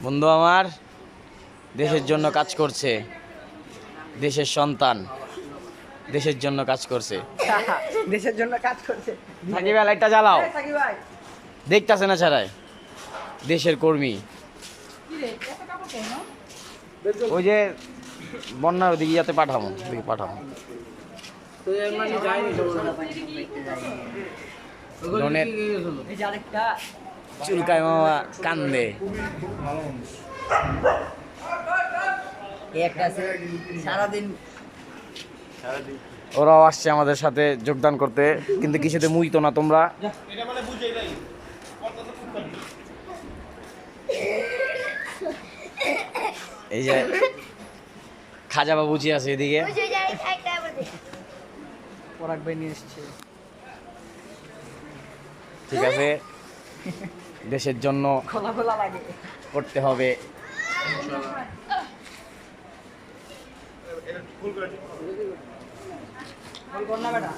বন্ধু আমার দেশের জন্য কাজ করছে, দেশের সন্তান দেশের জন্য কাজ করছে। দেশের জন্য কাজ করছে। সাকিব ভাই লাইটটা জ্বালাও, সাকিব ভাই দেখতাছে না ছাড়াই দেশের কর্মী। ওই যে বন্যার ওদিকে যাতে পাঠাবো, ওদিকে পাঠাবো। লোনের এই যে আরেকটা চুলকায় মামা কান্দে। এই একটা আছে সারাদিন ওরাও আসছে আমাদের সাথে যোগদান করতে, কিন্তু কিছুতে মুইতো না তোমরা। এই যে খাজা বাবুজি আছে এদিকে। পরাগ ভাই নিয়ে এসছে। ঠিক আছে, দেশের জন্য খোলা খোলা লাগে। করতে হবে। ফুল কর না বেটা।